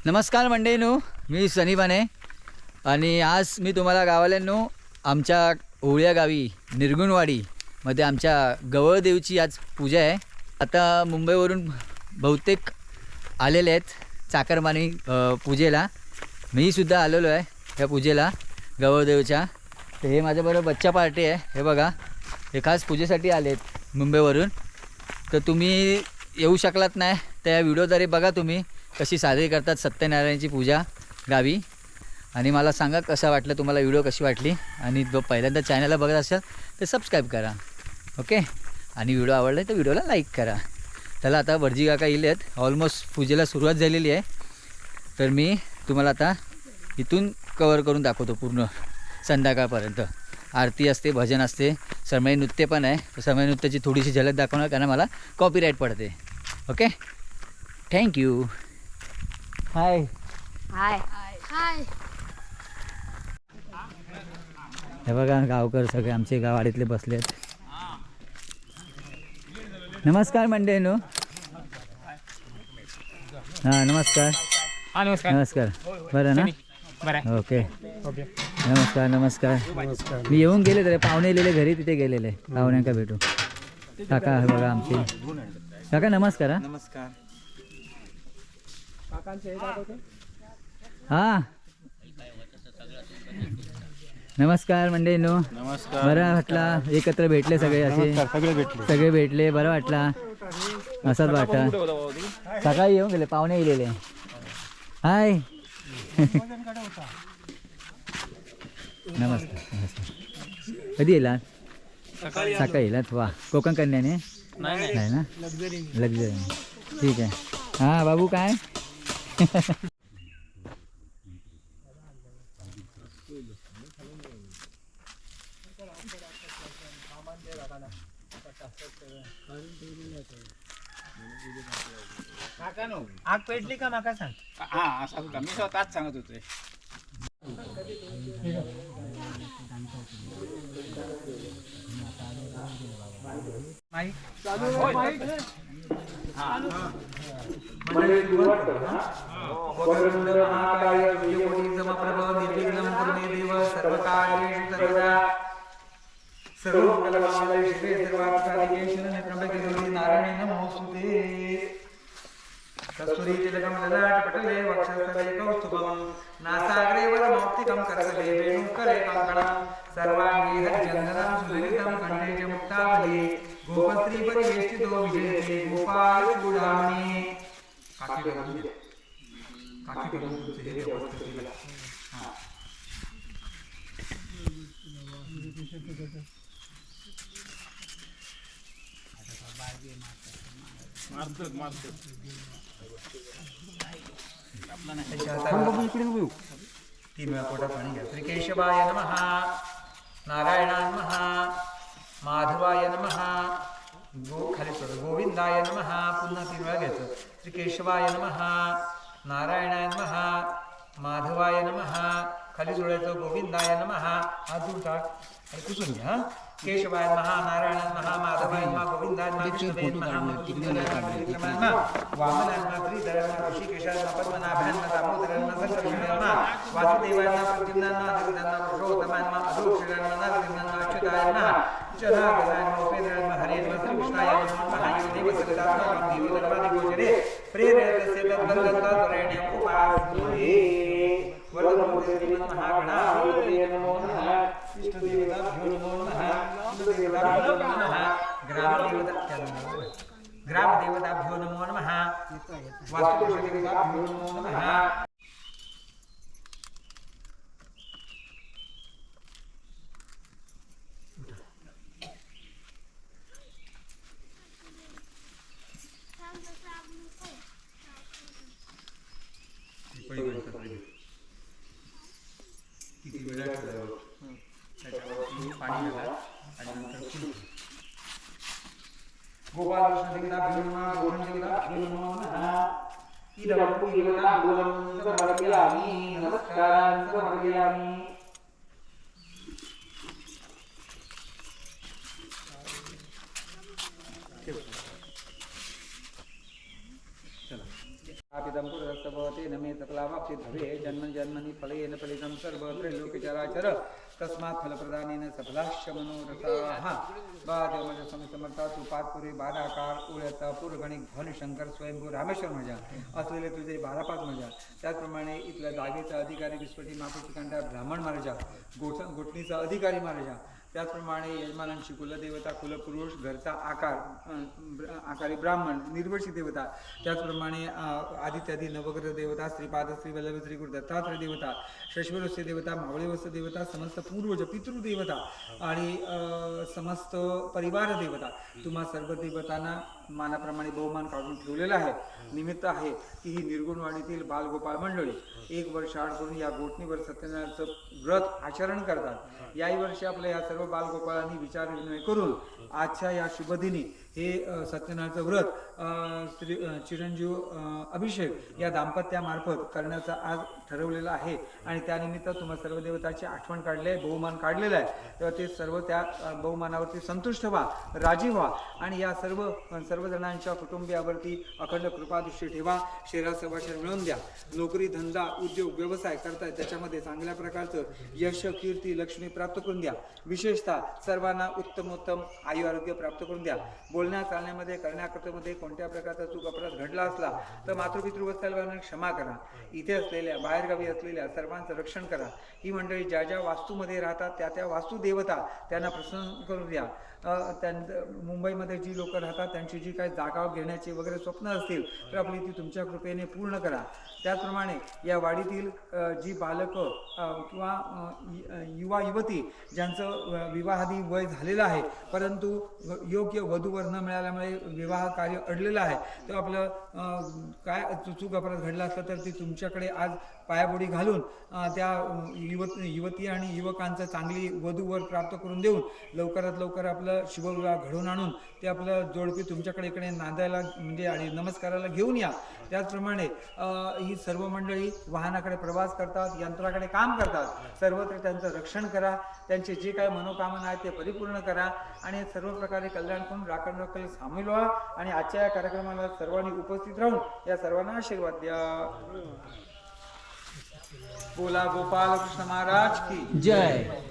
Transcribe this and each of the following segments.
नमस्कार मंडळींनो, मी सनी बाने आणि आज मी तुम्हाला गावाल्यांनो आमच्या ओळ्या गावी निर्गुणवाडीमध्ये आमच्या गवळदेवची आज पूजा आहे। आता मुंबईवरून बहुतेक आलेले आहेत चाकरमानी पूजेला। मी सुद्धा आलेलो आहे या पूजेला गवळदेवच्या। तर हे माझ्याबरोबर बच्चा पार्टी आहे, हे बघा, हे खास पूजेसाठी आलेत मुंबईवरून। तर तुम्ही येऊ शकलात नाही तर या व्हिडिओद्वारे बघा तुम्ही कशी साजरी करतात सत्यनारायणाची पूजा गावी, आणि मला सांगा कसं वाटलं तुम्हाला, व्हिडिओ कशी वाटली। आणि जो पहिल्यांदा चॅनलला बघत असाल तर सबस्क्राईब करा, ओके। आणि व्हिडिओ आवडला तर व्हिडिओला लाईक करा। त्याला आता भटजी काका येलेत, ऑलमोस्ट पूजेला सुरुवात झालेली आहे। तर मी तुम्हाला आता इथून कवर करून दाखवतो पूर्ण संध्याकाळपर्यंत। आरती असते, भजन असते, समई नृत्य पण आहे। तर समई नृत्याची थोडीशी झलक दाखवणार कारण मला कॉपीराईट पडते, ओके। थँक्यू। हाय हाय हाय। हे बघा गावकर सगळे आमचे गावाडीतले बसले आहेत। नमस्कार मंडळींनो। हां नमस्कार। नमस्कार। नमस्कार, बरं ना? बरं ओके। नमस्कार नमस्कार। मी येऊन गेले तरी पाहुणे गेलेले घरी, तिथे गेलेले पाहुण्यांका भेटू। काका हे बघा आमचे काका, नमस्कार। हां नमस्कार। हां नमस्कार मंडळींनो। नमस्कार। बरं वाटला एकत्र भेटले सगळे, असे सगळे भेटले, बरं वाटला। असंच वाटतं। सकाळी येऊन गेले पाहुणे गेलेले। हाय नमस्कार नमस्कार। कधी येलात? सकाळी येलात, वा। कोकण कन्याने नाही ना? लक्झरी, ठीक आहे। हां बाबू काय? आग पेटली का माका सांग। हा असं होता, मी स्वतःच सांगत होते। कस्तुरी तिलकम ललाट पटले वक्षस्थले कौस्तुभम नासाग्रे वरमौक्तिकं करतले वेणुकरे कंकणं सर्वांगी हरिचन्दनं सुललितं कण्ठे च मुक्तावली गोपस्त्री परिवेष्टितो विजयते गोपाल चूडामणि। काकी करून तुझे देवस्थितीला तीन वेळा पोटात पाणी घ्या। श्रीकेशवाय नमः, नारायणाय नमः, माधवाय नमः, खाली सोड, गोविंदाय नमः, पुन्हा 3 वेळा घ्यायचं। श्रीकेशवाय नमः, नारायणाय नमः, माधवाय नमः, खाली सोडायचं, गोविंदाय नमः, हात दूर टाक आणि पुसून घ्या। केशवाय नमः, नारायणाय नमः, माधवाय नमः, गोविंदाय नमः, विष्णुवे नमः, मधुसूदनाय नमः, वामनाय नमः, श्रीधराय नमः, ऋषिकेशाय नमः, पद्मनाभाय नमः, दामोदराय नमः, संकर्षणाय नमः, वासुदेवाय नमः, प्रद्युम्नाय नमः, जगदाय नमः, पुरुषोत्तमाय नमः, अधोक्षराय नमः, नारसिंहाय नमः, अच्युताय नमः, जनार्दनाय नमः, उपेन्द्राय नमः, हरे नमः, श्रीकृष्णाय नमः, महादेव सदात्मकं देवदर्वादिगोचरे प्रेरयतस्य तद्वन्दत्वरेण्यम् उपास्महे। वरदमुदेवीमहागणाधिपतये नमो नमः, इष्टदेवताभ्यो नमो नमः, इष्टदेवताभ्यो नमो नमः, ग्रामदेवताभ्यो नमो नमः, वास्तुदेवताभ्यो नमो नमः। किती वेळा ठेवल्यावर त्याच्यावर पाणी घाला आणि नंतर गोपाल कृष्ण देवताभ्यो नमः, गोविंद देवताभ्यो नमो नमः। इदं पूजिताम्बूलं समर्पयामि, नमस्कारान् समर्पयामि। मे तपलावाप्ति भवे जन्म जन्मनि फलेन फलितं सर्व त्रैलोक्यचराचर तस्मात् फलप्रदानेन सफलाश्च मनोरथाः बादमज समर्था तू पातपुरी बाराकार उळ्याचा पूर्वगणिक भवनशंकर स्वयंभू रामेश्वर मजा असलेले तुझे 12-5 मजा. त्याचप्रमाणे इथल्या जागेचा अधिकारी विस्फोटी मापुची कंठा ब्राह्मण महाराजा गोठणीचा अधिकारी महाराजा. त्याचप्रमाणे यजमानांची कुलदेवता कुलपुरुष घरचा आकारी ब्राह्मण निर्वशी देवता. त्याचप्रमाणे आदित्यादी नवग्रह देवता श्रीपाद श्री वल्लभ श्री गुरु दत्तात्रय देवता शशिवरस्य देवता मावळीवस्य देवता समस्त पूर्वज पितृदेवता आणि समस्त परिवार देवता. तुम्हा सर्व देवतांना मानाप्रमाणे बहुमान काढून ठेवलेला आहे. निमित्त आहे की ही निर्गुणवाडीतील बालगोपाळ मंडळी 1 वर्ष आड करून या गोठणीवर सत्यनारायणाचं व्रत आचरण करतात. याही वर्षी आपल्या या सर्व बालगोपाळांनी विचार विनिमय करून आजच्या या शुभदिनी हे सत्यनारायणाचं व्रत चिरंजीव अभिषेक या दाम्पत्यामार्फत करण्याचा आज ठरवलेला आहे. आणि त्यानिमित्त तुम्हाला सर्व देवताची आठवण काढली आहे, बहुमान काढलेलं आहे. तेव्हा ते सर्व त्या बहुमानावरती संतुष्ट व्हा, राजी व्हा आणि या सर्वजणांच्या कुटुंबियावरती अखंड कृपादृष्टी ठेवा. शेरासभाषण मिळवून द्या. नोकरी धंदा उद्योग व्यवसाय करताय त्याच्यामध्ये चांगल्या प्रकारचं यश कीर्ती लक्ष्मी प्राप्त करून द्या. विशेषतः सर्वांना उत्तमोत्तम आयु आरोग्य प्राप्त करून द्या. बोलण्या चालण्यामध्ये करण्याकर्तेमध्ये कोणत्या प्रकारचा चूक अपराध घडला असला तर मातृपितृवत्सलांना क्षमा करा. इथे असलेल्या बाहेरगावी असलेल्या सर्वांचं रक्षण करा. ही मंडळी ज्या ज्या वास्तूमध्ये राहतात त्या वास्तू देवता त्यांना प्रसन्न करून द्या. मुंबईमध्ये जी लोक राहतात त्यांची जी काही जागा घेण्याची वगैरे स्वप्न असतील तर आपली ती तुमच्या कृपेने पूर्ण करा. त्याचप्रमाणे या वाडीतील जी बालकं किंवा युवा युवती ज्यांचं विवाहादी वय झालेलं आहे परंतु योग्य वधूवर न मिळाल्यामुळे विवाह कार्य अडलेलं आहे तर आपलं काय चूक अपराध घडला असला तर ती तुमच्याकडे आज पायाबोडी घालून त्या युवती आणि युवकांचं चांगली वधूवर प्राप्त करून देऊन लवकरात लवकर आपलं शुभविवाह घडवून आणून ते आपलं जोडपी तुमच्याकडे इकडे नांदायला म्हणजे आणि नमस्काराला घेऊन या. त्याचप्रमाणे ही सर्व मंडळी वाहनाकडे प्रवास करतात, यंत्राकडे काम करतात. सर्वत्र त्यांचं रक्षण करा. त्यांचे जे काही मनोकामना आहेत ते परिपूर्ण करा आणि सर्व प्रकारे कल्याण करून राखण सामील व्हा. आणि आजच्या या कार्यक्रमाला सर्वांनी उपस्थित राहून या सर्वांना आशीर्वाद द्या. बोला गोपाल कृष्ण महाराज की जय.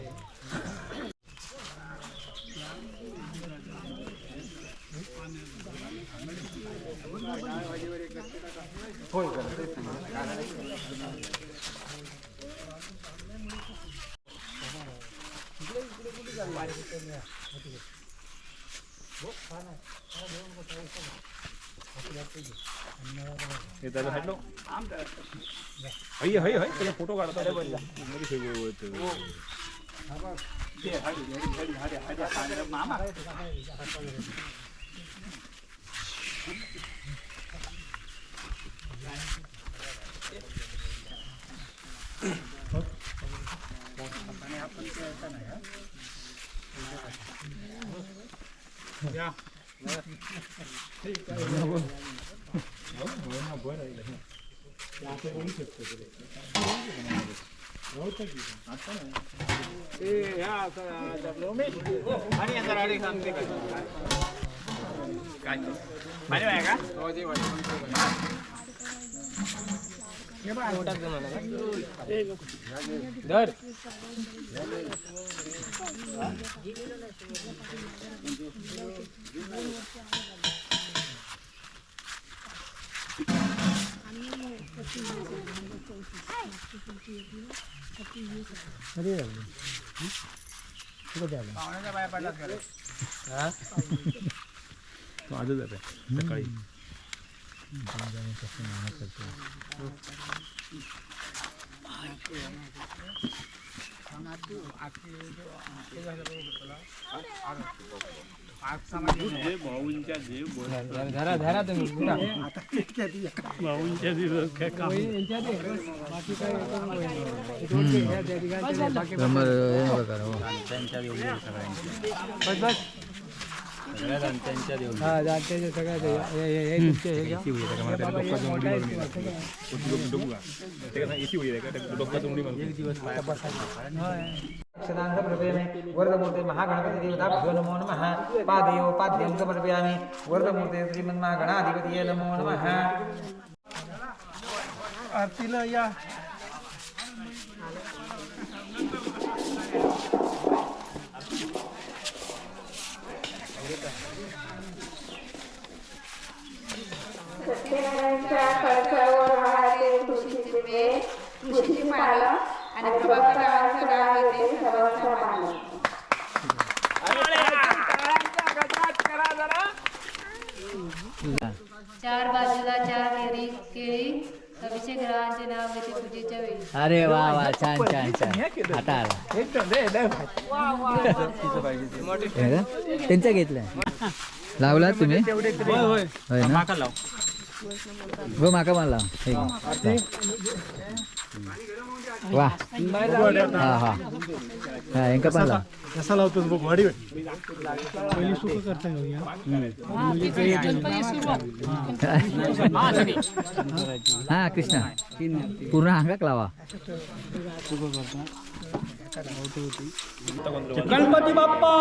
होय फोटो काढता पाहुण्याच्या बाया पडलात का रे? आजच आहे सकाळी. धरा तुम्ही वरदमूर्ते महागणपति देवता भ्यो नमो नमः. पादयो पाद्यं समर्पयामि. वरदमूर्ते श्रीमन्महागणाधिपतये नमो नमः. आरतीला या. सत्यनारायणच्या कळसावर वाहते तुळशीचे वेल, तुळशीची पानं आणि प्रभाकरांचं नाव येते सर्वांच्या पानं. चार बाजूला चार केळी अभिषेक ग्रहांचे नाव घेते पूजेच्या वेळी. अरे वा वा छान छान छान आता आला हे का? त्यांचा घेतलाय लावला तुम्ही होय ना हो माका मला वा हा हा हा यांका पण लाव कसा लावतोस बघ वाडी पहिली सुख करता घेऊया. हा कृष्णा पूर्ण अंगाक लावा गणपती बाप्पा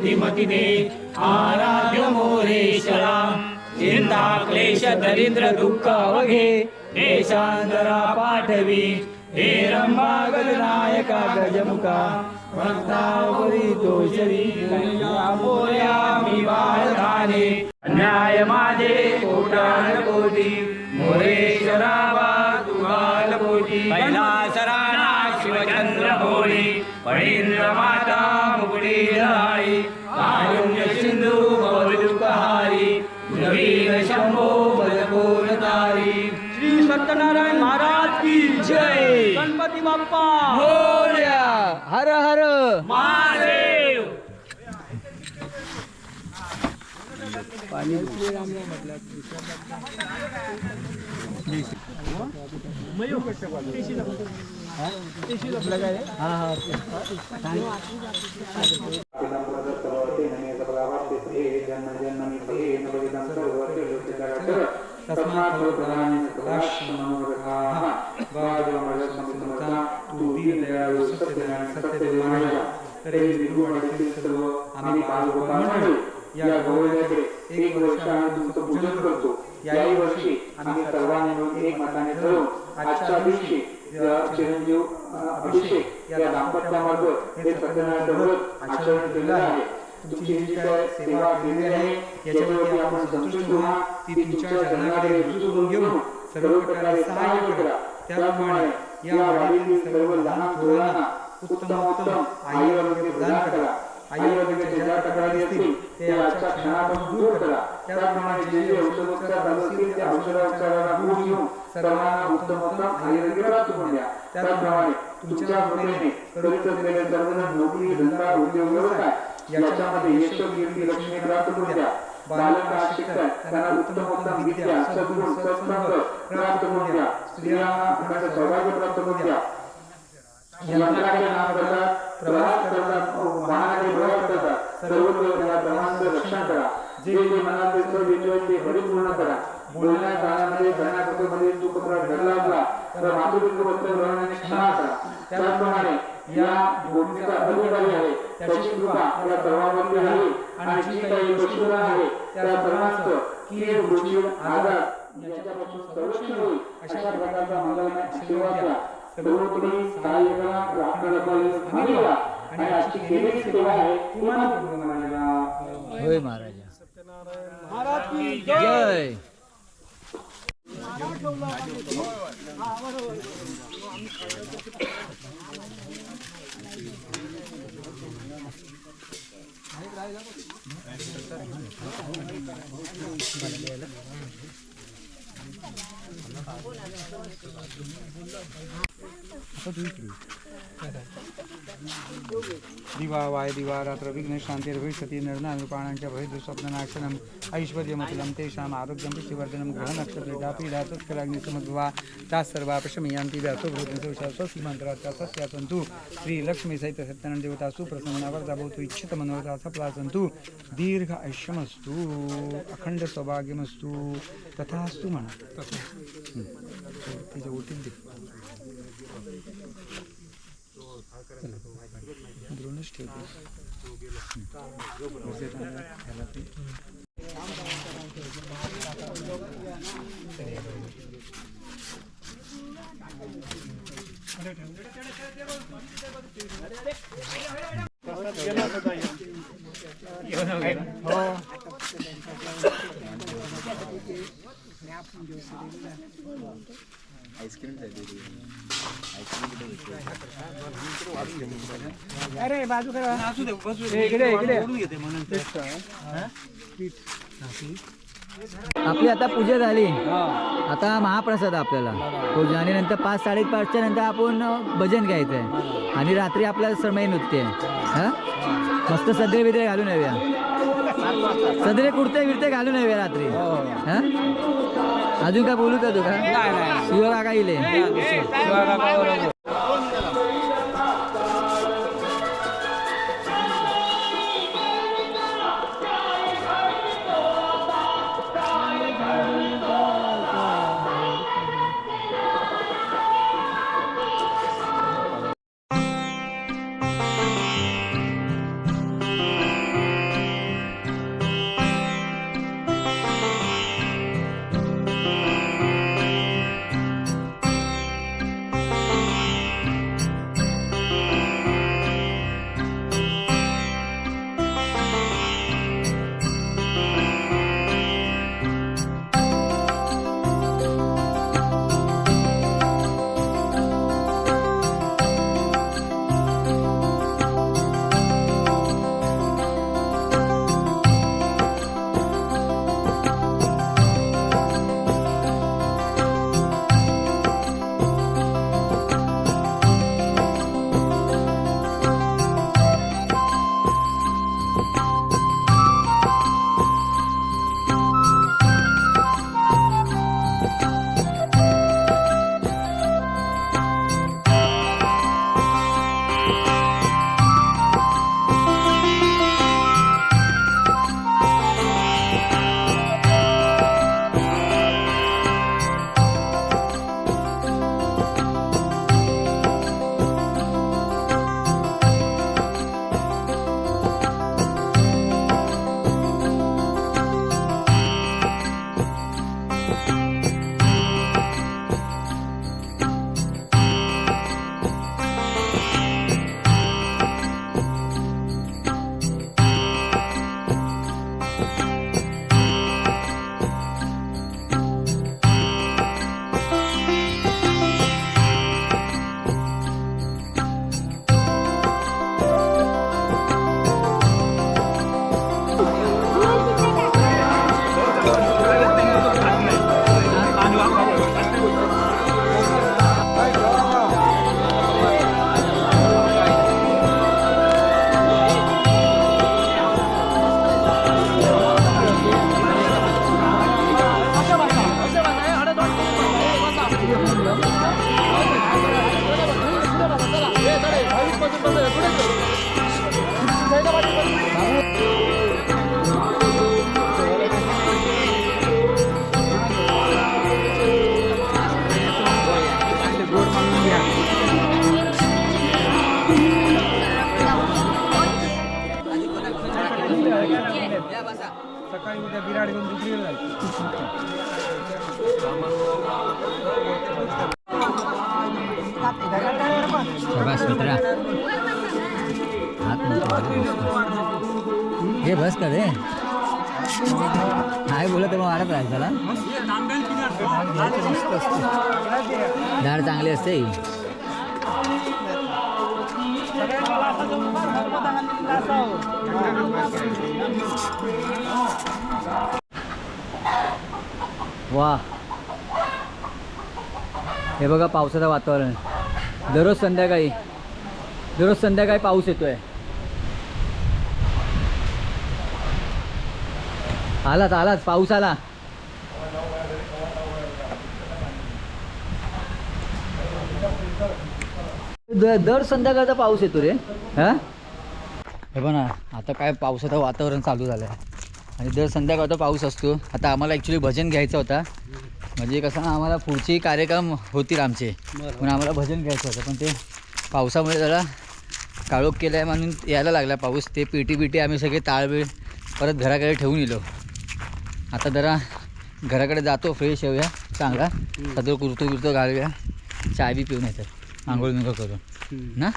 बुद्धिमती दे आराध्य मोरेश्वरा चिंता क्लेश दरिद्र दुःख अवघे देशांतरा पाठवी हे रंभा गजनायका गजमुखा भक्तावरी तो मोर्या मी बाळधाने न्याय माझे कोटान कोटी मोरेश्वरा वा तुगाल कोटी कैलासराणा शिवचंद्र होळी पळींद्र माता मुकुडी राळी कारुण्य सिंधू भवदुःखहारी नवीन शंभो बलपूर तारी श्री सत्यनारायण महाराज की जय गणपती बाप्पा मोरया. हर हर महादेव या गौरवाकडे एक वर्ष आम्ही तुमचं पूजन करतो. याही वर्षी आम्ही सर्वांनी मिळून एक मताने ठरवून आजच्या दिवशी चिरंजीव अभिषेक या दाम्पत्यामार्फत हे सत्यनारायण व्रत आचरण केलेलं आहे. तुमची जी काय सेवा केलेली आहे याच्यावरती आपण संतुष्ट होऊन ती तुमच्या चरणाकडे रुजू करून घेऊन सर्व प्रकारे सहाय्य करा. त्याप्रमाणे या वाडीतील सर्व लहान थोरांना उत्तम आयुर्वेद प्रदान करा. आयुर्वेदाच्या ज्या तक्रारी असतील ते आजच्या क्षणापासून दूर करा. त्याप्रमाणे जे जे औषधोपचार चालू असतील त्या औषधोपचाराला पूर्ण घेऊन सर्वांना उत्तम आयुर्वेद प्राप्त करून द्या. त्याचप्रमाणे तुमच्या कृपेने करीत असलेले सर्वजण नोकरी धंदा उद्योग व्यवसाय याच्यामध्ये यश कीर्ती लक्ष्मी प्राप्त करून द्या. बालक शिकतात त्यांना उत्तम विद्या सद्गुण सत्संग प्राप्त करून द्या. स्त्रियांना घराचं सौभाग्य प्राप्त करून द्या. यंत्राचे नाम करतात प्रवास करतात वाहनाचे प्रवास करतात सर्व या प्रवासाचं रक्षण करा. जे जे मनात सर्व विचार ते परिपूर्ण करा. बोलण्या काळामध्ये करण्यामध्ये चूक घडला असला तर मातृत्व वस्त्र ग्रहणाने क्षमा करा. त्याचप्रमाणे या भूमीचा अधिकारी आहे त्याची कृपा या सर्वांवरती आहे आणि जी काही पशुधन आहे त्या सर्वांचं कीड वृक्षीड आजार याच्यापासून संरक्षण होईल अशा प्रकारचा मंगलमय आशीर्वाद द्या. सर्वोपरी सहाय्य करा. आपल्याला मानवा आणि आजची केलेली सेवा आहे ती मनपूर्ण मानवा. होय महाराजा. महाराज की जय. दिवा वाय दिवा रात्र विघ्न शांती भविष्यती निर्णानुपाणांच्या भय स्वप्ननाशनम ऐश्वर्यमतुलं तेषाम् आरोग्यं पुष्टिवर्धनं ग्रहनक्षत्रेषा पीडातस्कराग्निसमुद्भवा ताः सर्वा प्रशमयन्ति व्यासो भूतसौषा स्वसीमान्तरात् तस्या सन्तु श्रीलक्ष्मीसहित सत्यनारायण देवता सुप्रसन्ना वरदा भवतु इच्छितमनोरथा सफला सन्तु दीर्घ आयुष्यमस्तु अखंड सौभाग्यमस्तु तथास्तु म्हणा. तिच्या ओटीत दे द्रोणच ठेवते. अरे बाजू करा. इकडे आपली आता पूजा झाली. आता महाप्रसाद आपल्याला पूजा आणि नंतर 5-5:30च्या नंतर आपण भजन घ्यायचं आहे आणि रात्री आपल्याला समय नृत्य आहे. हा मस्त सदरे बिदरे घालून येऊया. सदरे कुर्ते बिरते घालून येऊया रात्री. हा अजून काय बोलू का तू का शिव काका इले सकाळी उद्या बिराड घेऊन दुसरीकडे जायचं. शाबास मित्रा. हात हे बस का रे नाही बोलत मग वाढत राहील त्याला. डाळ चांगली असते. वा हे बघा पावसाचं वातावरण. दररोज संध्याकाळी पाऊस येतोय. आलाच पाऊस आला. दर संध्याकाळचा पाऊस येतो रे. हा हे बघ ना आता काय पावसाचं वातावरण चालू झालं आहे आणि दर संध्याकाळचा पाऊस असतो. आता आम्हाला ॲक्च्युली भजन घ्यायचं होता. म्हणजे कसं आम्हाला पुढचे कार्यक्रम होतील आमचे म्हणून आम्हाला भजन घ्यायचं होतं. पण ते पावसामुळे जरा काळोख केलं आहे म्हणून यायला लागला पाऊस. ते पेटी आम्ही सगळे ताळबीळ परत घराकडे ठेवून येलो. आता जरा घराकडे जातो, फ्रेश होऊया, चांगला सदर कुर्तो घालूया, चाय बी पिऊन येतात, आंघोळ करून ना.